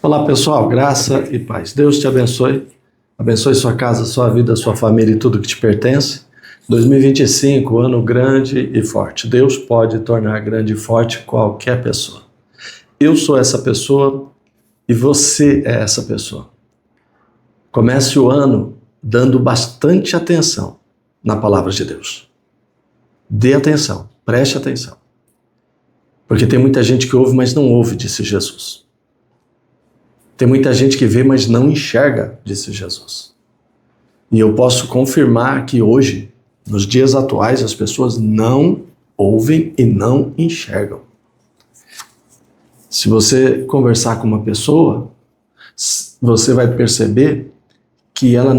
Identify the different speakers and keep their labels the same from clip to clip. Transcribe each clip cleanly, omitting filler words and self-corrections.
Speaker 1: Olá pessoal, graça e paz. Deus te abençoe, abençoe sua casa, sua vida, sua família e tudo que te pertence. 2025, ano grande e forte. Deus pode tornar grande e forte qualquer pessoa. Eu sou essa pessoa e você é essa pessoa. Comece o ano dando bastante atenção na palavra de Deus. Dê atenção, preste atenção. Porque tem muita gente que ouve, mas não ouve, disse Jesus. Tem muita gente que vê, mas não enxerga, disse Jesus. E eu posso confirmar que hoje, nos dias atuais, as pessoas não ouvem e não enxergam. Se você conversar com uma pessoa, você vai perceber que ela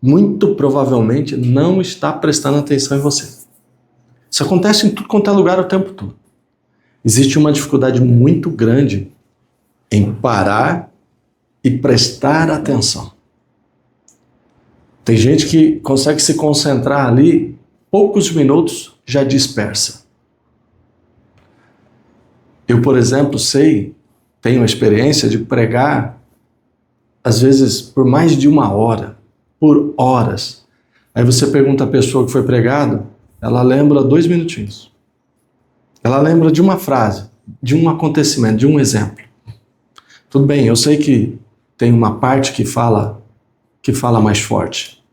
Speaker 1: muito provavelmente não está prestando atenção em você. Isso acontece em tudo quanto é lugar o tempo todo. Existe uma dificuldade muito grande em parar e prestar atenção. Tem gente que consegue se concentrar ali, poucos minutos já dispersa. Eu, por exemplo, tenho a experiência de pregar, às vezes por mais de 1 hora, por horas. Aí você pergunta à pessoa que foi pregado, ela lembra 2 minutinhos. Ela lembra de uma frase, de um acontecimento, de um exemplo. Tudo bem, eu sei que tem uma parte que fala mais forte,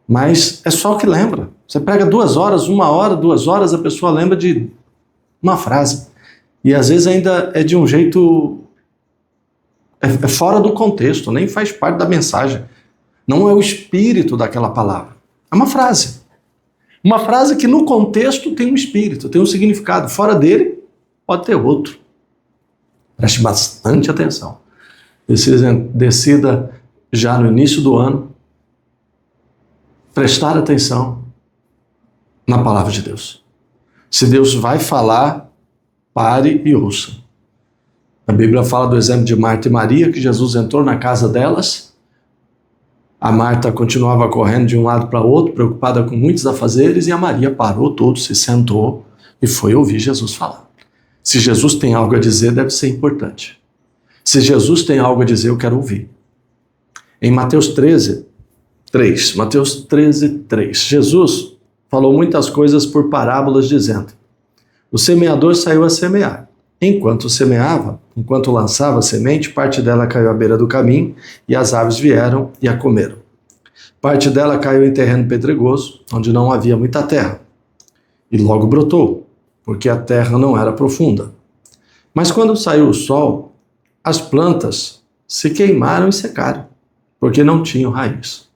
Speaker 1: mas é só o que lembra. Você prega 2 horas, 1 hora, 2 horas, a pessoa lembra de uma frase. E às vezes ainda é de um jeito... É fora do contexto, nem faz parte da mensagem. Não é o espírito daquela palavra. É uma frase. Uma frase que no contexto tem um espírito, tem um significado. Fora dele, pode ter outro. Preste bastante atenção. Decida já no início do ano prestar atenção na palavra de Deus. Se Deus vai falar, pare e ouça. A Bíblia fala do exemplo de Marta e Maria, que Jesus entrou na casa delas. A Marta continuava correndo de um lado para o outro, preocupada com muitos afazeres, e a Maria parou tudo, se sentou e foi ouvir Jesus falar. Se Jesus tem algo a dizer, deve ser importante. Se Jesus tem algo a dizer, eu quero ouvir. Em Mateus 13, 3, Jesus falou muitas coisas por parábolas, dizendo: o semeador saiu a semear. Enquanto semeava, enquanto lançava a semente, parte dela caiu à beira do caminho, e as aves vieram e a comeram. Parte dela caiu em terreno pedregoso, onde não havia muita terra, e logo brotou, porque a terra não era profunda. Mas quando saiu o sol, as plantas se queimaram e secaram, porque não tinham raiz.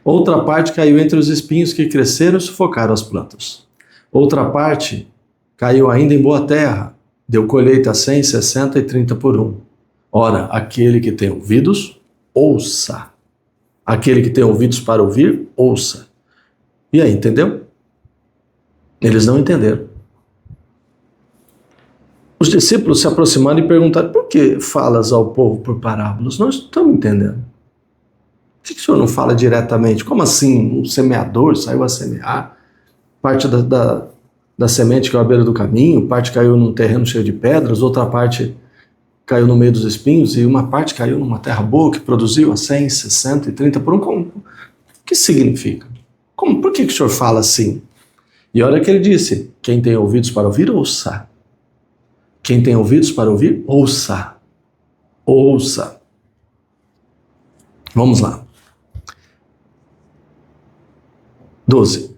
Speaker 1: Outra parte caiu entre os espinhos que cresceram e sufocaram as plantas. Outra parte caiu ainda em boa terra, deu colheita a 100, 60 e 30 por 1. Ora, aquele que tem ouvidos, ouça. Aquele que tem ouvidos para ouvir, ouça. E aí, entendeu? Eles não entenderam. Os discípulos se aproximaram e perguntaram: por que falas ao povo por parábolas? Nós estamos entendendo. Por que o senhor não fala diretamente? Como assim? Um semeador saiu a semear? Parte da semente caiu à beira do caminho, parte caiu num terreno cheio de pedras, outra parte caiu no meio dos espinhos e uma parte caiu numa terra boa que produziu a 100, 60 e 30 por 1. O que significa? Por que o senhor fala assim? E olha que ele disse: quem tem ouvidos para ouvir, ouça. Quem tem ouvidos para ouvir, ouça. Ouça. Vamos lá. 12.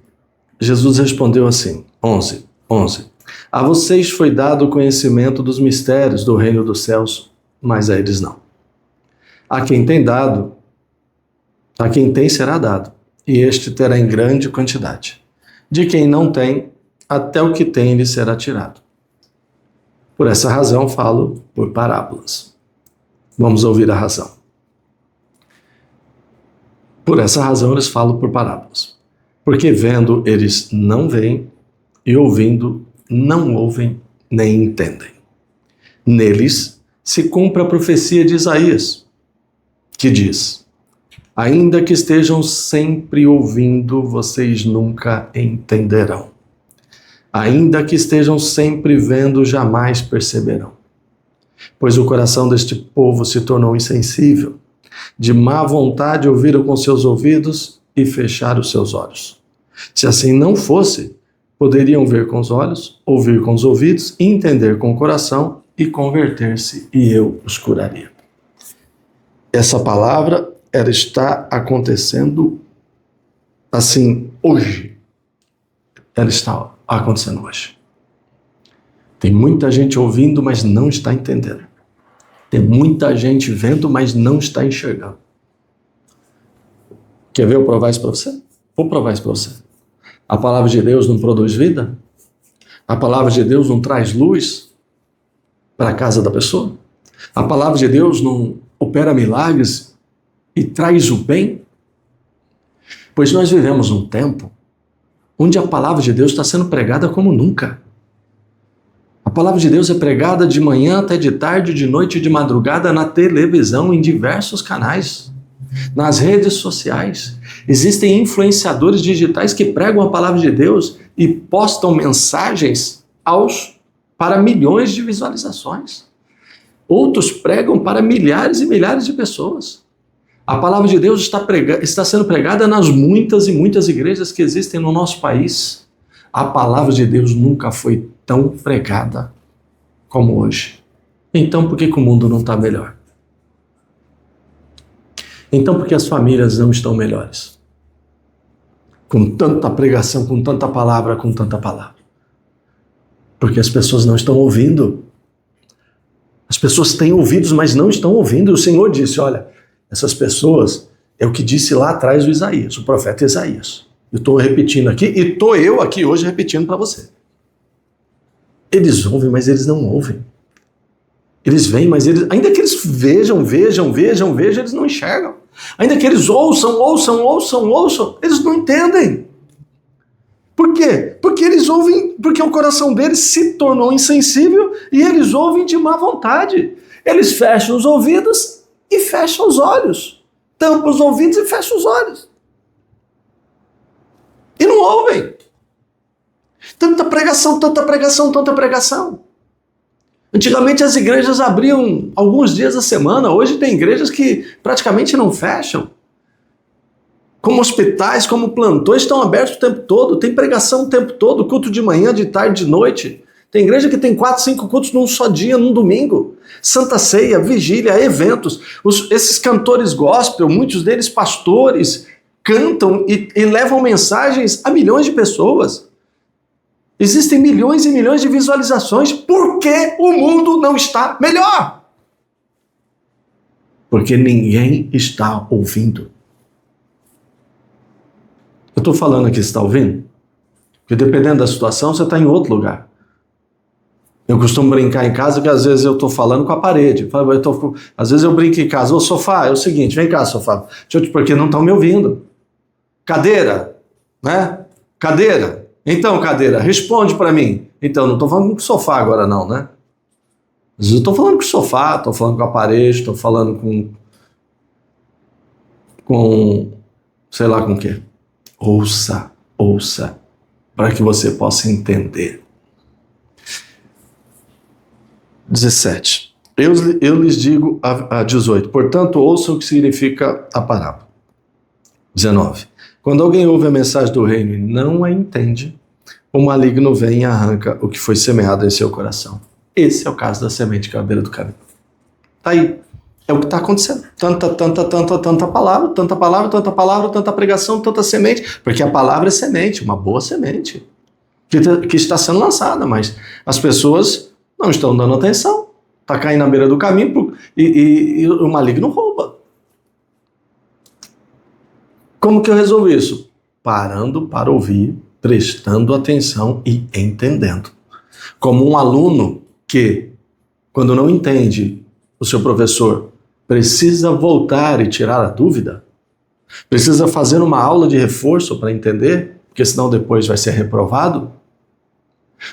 Speaker 1: Jesus respondeu assim, 11. A vocês foi dado o conhecimento dos mistérios do reino dos céus, mas a eles não. A quem tem dado, a quem tem será dado, e este terá em grande quantidade. De quem não tem, até o que tem lhe será tirado. Por essa razão falo por parábolas. Vamos ouvir a razão. Por essa razão eles falam por parábolas. Porque vendo eles não veem, e ouvindo não ouvem nem entendem. Neles se cumpre a profecia de Isaías, que diz: ainda que estejam sempre ouvindo, vocês nunca entenderão. Ainda que estejam sempre vendo, jamais perceberão. pois o coração deste povo se tornou insensível. De má vontade ouviram com seus ouvidos e fecharam os seus olhos. Se assim não fosse, poderiam ver com os olhos, ouvir com os ouvidos, entender com o coração e converter-se, e eu os curaria. Essa palavra, ela está acontecendo assim hoje. Ela está acontecendo hoje. Tem muita gente ouvindo, mas não está entendendo. Tem muita gente vendo, mas não está enxergando. Quer ver eu provar isso para você? Vou provar isso para você. A palavra de Deus não produz vida? A palavra de Deus não traz luz para a casa da pessoa? A palavra de Deus não opera milagres e traz o bem? Pois nós vivemos um tempo onde a palavra de Deus está sendo pregada como nunca. A palavra de Deus é pregada de manhã até de tarde, de noite e de madrugada na televisão, em diversos canais, nas redes sociais. Existem influenciadores digitais que pregam a palavra de Deus e postam mensagens para milhões de visualizações. Outros pregam para milhares e milhares de pessoas. A palavra de Deus está sendo pregada nas muitas e muitas igrejas que existem no nosso país. A palavra de Deus nunca foi tão pregada como hoje. Então por que o mundo não está melhor? Então por que as famílias não estão melhores? Com tanta pregação, com tanta palavra, com tanta palavra. Porque as pessoas não estão ouvindo. As pessoas têm ouvidos, mas não estão ouvindo. O Senhor disse, olha, essas pessoas, é o que disse lá atrás o Isaías, o profeta Isaías. Eu estou repetindo aqui, e estou eu aqui hoje repetindo para você. Eles ouvem, mas eles não ouvem. Eles veem, mas eles, ainda que eles vejam, eles não enxergam. Ainda que eles ouçam, eles não entendem. Por quê? Porque eles ouvem, porque o coração deles se tornou insensível e eles ouvem de má vontade. Eles fecham os ouvidos e fecham os olhos. Tampam os ouvidos e fecham os olhos. E não ouvem. Tanta pregação. Antigamente as igrejas abriam alguns dias da semana, hoje tem igrejas que praticamente não fecham. Como hospitais, como plantões estão abertos o tempo todo, tem pregação o tempo todo, culto de manhã, de tarde, de noite. Tem igreja que tem 4, 5 cultos num só dia, num domingo. Santa Ceia, vigília, eventos. Esses cantores gospel, muitos deles pastores, cantam e levam mensagens a milhões de pessoas. Existem milhões e milhões de visualizações. Por que o mundo não está melhor? Porque ninguém está ouvindo. Eu estou falando aqui, você está ouvindo? Porque dependendo da situação, você está em outro lugar. Eu costumo brincar em casa que às vezes eu estou falando com a parede. Às vezes eu brinco em casa, ô sofá, é o seguinte, vem cá sofá, porque não estão me ouvindo. Cadeira, né? Cadeira. Então, cadeira, responde para mim. Então, não estou falando com o sofá agora não, né? Às vezes eu estou falando com o sofá, estou falando com a parede, estou falando com sei lá com o quê. Ouça, para que você possa entender. 17. Eu lhes digo a 18. Portanto, ouçam o que significa a parábola. 19. Quando alguém ouve a mensagem do reino e não a entende, o maligno vem e arranca o que foi semeado em seu coração. Esse é o caso da semente que é à beira do caminho. Tá aí. É o que está acontecendo. Tanta palavra, tanta pregação, tanta semente. Porque a palavra é semente, uma boa semente, que está sendo lançada, mas as pessoas não estão dando atenção. Está caindo na beira do caminho e o maligno rouba. Como que eu resolvo isso? Parando para ouvir, prestando atenção e entendendo. Como um aluno que, quando não entende o seu professor, precisa voltar e tirar a dúvida, precisa fazer uma aula de reforço para entender, porque senão depois vai ser reprovado.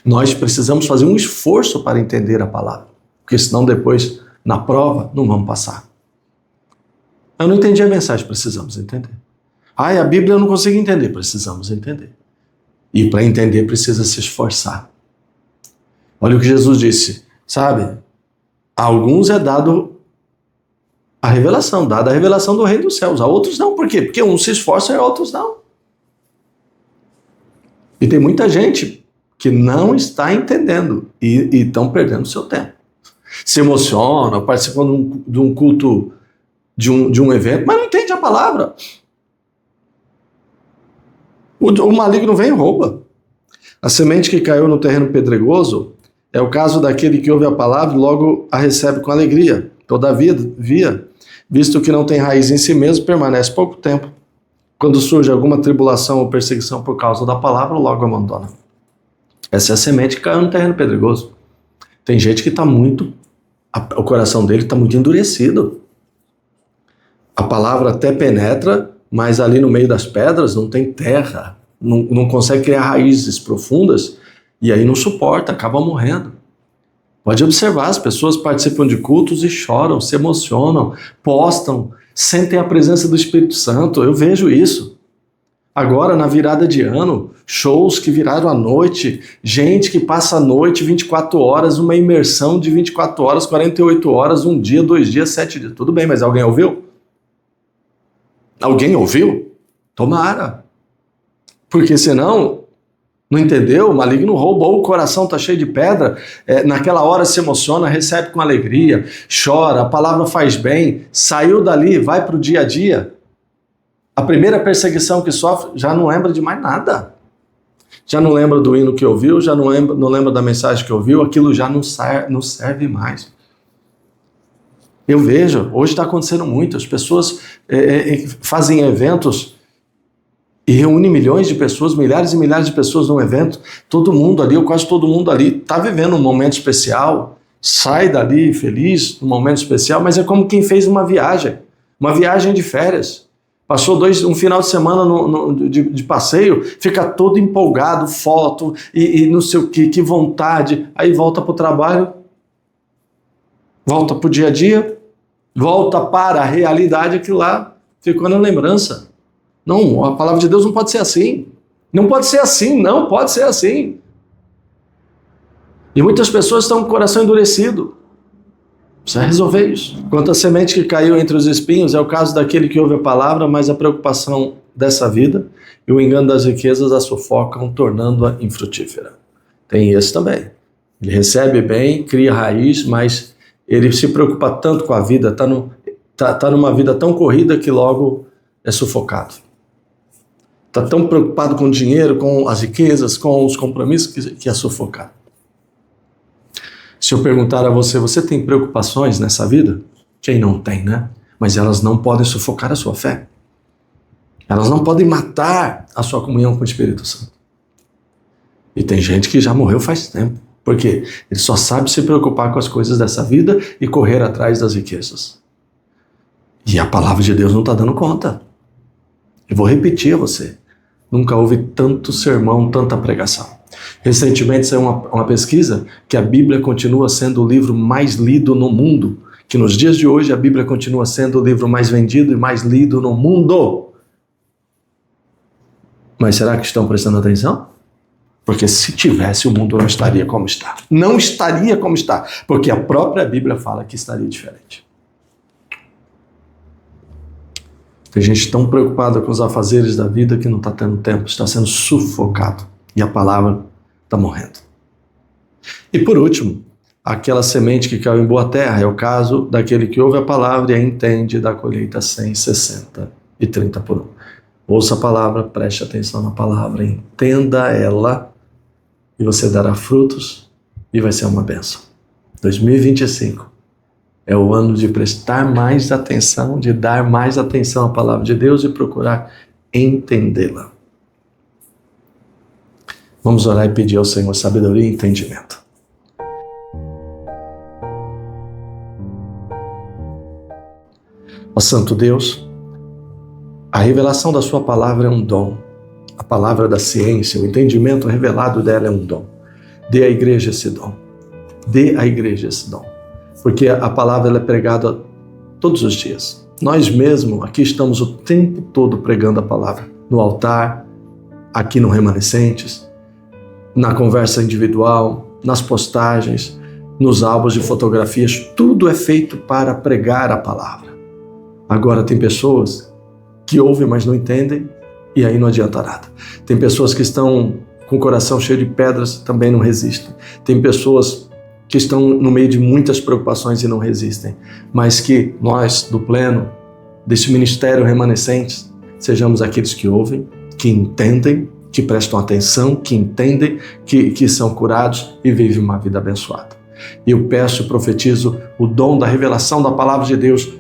Speaker 1: Nós precisamos fazer um esforço para entender a palavra, porque senão depois, na prova, não vamos passar. Eu não entendi a mensagem, precisamos entender. A Bíblia eu não consigo entender, precisamos entender. E para entender precisa se esforçar. Olha o que Jesus disse, sabe? A alguns é dado dada a revelação do reino dos céus. A outros não. Por quê? Porque uns se esforçam e outros não. E tem muita gente que não está entendendo e estão perdendo seu tempo. Se emociona, participam de um culto, de um evento, mas não entende a palavra. O maligno vem e rouba. A semente que caiu no terreno pedregoso é o caso daquele que ouve a palavra e logo a recebe com alegria. Todavia, visto que não tem raiz em si mesmo, permanece pouco tempo. Quando surge alguma tribulação ou perseguição por causa da palavra, logo abandona. Essa é a semente que caiu no terreno pedregoso. Tem gente que o coração dele está muito endurecido. A palavra até penetra, mas ali no meio das pedras não tem terra, não consegue criar raízes profundas, e aí não suporta, acaba morrendo. Pode observar, as pessoas participam de cultos e choram, se emocionam, postam, sentem a presença do Espírito Santo. Eu vejo isso. Agora, na virada de ano, shows que viraram à noite, gente que passa a noite 24 horas, uma imersão de 24 horas, 48 horas, 1 dia, 2 dias, 7 dias. Tudo bem, mas alguém ouviu? Alguém ouviu? Tomara. Porque senão, não entendeu? O maligno roubou, o coração está cheio de pedra, naquela hora se emociona, recebe com alegria, chora, a palavra faz bem, saiu dali, vai para o dia a dia. A primeira perseguição que sofre, já não lembra de mais nada. Já não lembra do hino que ouviu, já não lembra da mensagem que ouviu, aquilo já não serve mais. Eu vejo, hoje está acontecendo muito, as pessoas fazem eventos e reúnem milhões de pessoas, milhares e milhares de pessoas num evento, todo mundo ali, ou quase todo mundo ali, está vivendo um momento especial, sai dali feliz, um momento especial, mas é como quem fez uma viagem de férias. Passou um final de semana de passeio, fica todo empolgado, foto e não sei o que vontade, aí volta para o trabalho, volta para o dia a dia, volta para a realidade que lá ficou na lembrança. Não, a palavra de Deus não pode ser assim. Não pode ser assim, não pode ser assim. E muitas pessoas estão com o coração endurecido. Precisa resolver isso. Quanto à semente que caiu entre os espinhos, é o caso daquele que ouve a palavra, mas a preocupação dessa vida e o engano das riquezas a sufocam, tornando-a infrutífera. Tem esse também. Ele recebe bem, cria raiz, mas ele se preocupa tanto com a vida, está numa vida tão corrida que logo é sufocado. Está tão preocupado com o dinheiro, com as riquezas, com os compromissos, que é sufocado. Se eu perguntar a você, você tem preocupações nessa vida? Quem não tem, né? Mas elas não podem sufocar a sua fé. Elas não podem matar a sua comunhão com o Espírito Santo. E tem gente que já morreu faz tempo. Por quê? Ele só sabe se preocupar com as coisas dessa vida e correr atrás das riquezas. E a palavra de Deus não está dando conta. Eu vou repetir a você. Nunca houve tanto sermão, tanta pregação. Recentemente saiu uma pesquisa que a Bíblia continua sendo o livro mais lido no mundo. Que nos dias de hoje a Bíblia continua sendo o livro mais vendido e mais lido no mundo. Mas será que estão prestando atenção? Porque se tivesse, o mundo não estaria como está. Não estaria como está. Porque a própria Bíblia fala que estaria diferente. Tem gente tão preocupada com os afazeres da vida que não está tendo tempo, está sendo sufocado. E a palavra está morrendo. E por último, aquela semente que caiu em boa terra é o caso daquele que ouve a palavra e a entende da colheita 100, 60 e 30 por 1. Ouça a palavra, preste atenção na palavra, entenda ela e você dará frutos e vai ser uma bênção. 2025 é o ano de prestar mais atenção, de dar mais atenção à palavra de Deus e procurar entendê-la. Vamos orar e pedir ao Senhor sabedoria e entendimento. Ó Santo Deus, a revelação da sua palavra é um dom. A palavra da ciência, o entendimento revelado dela é um dom. Dê à igreja esse dom. Dê à igreja esse dom. Porque a palavra ela é pregada todos os dias. Nós mesmos aqui estamos o tempo todo pregando a palavra. No altar, aqui no Remanescentes, na conversa individual, nas postagens. nos álbuns de fotografias, tudo é feito para pregar a palavra. Agora tem pessoas que ouvem, mas não entendem, e aí não adianta nada. Tem pessoas que estão com o coração cheio de pedras, também não resistem. Tem pessoas que estão no meio de muitas preocupações e não resistem, mas que nós, do pleno, desse ministério remanescente, sejamos aqueles que ouvem, que entendem, que prestam atenção, que entendem, que são curados e vivem uma vida abençoada. E eu peço e profetizo o dom da revelação da palavra de Deus,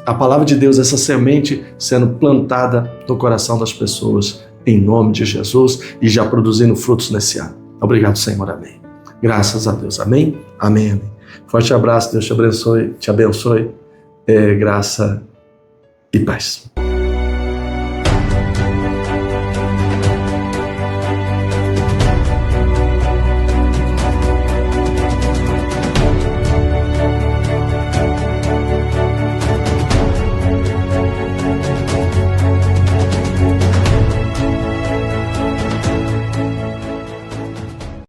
Speaker 1: a palavra de Deus, essa semente sendo plantada no coração das pessoas, em nome de Jesus, e já produzindo frutos nesse ano. Obrigado, Senhor. Amém. Graças a Deus. Amém? Amém, amém. Forte abraço. Deus te abençoe. Graça e paz.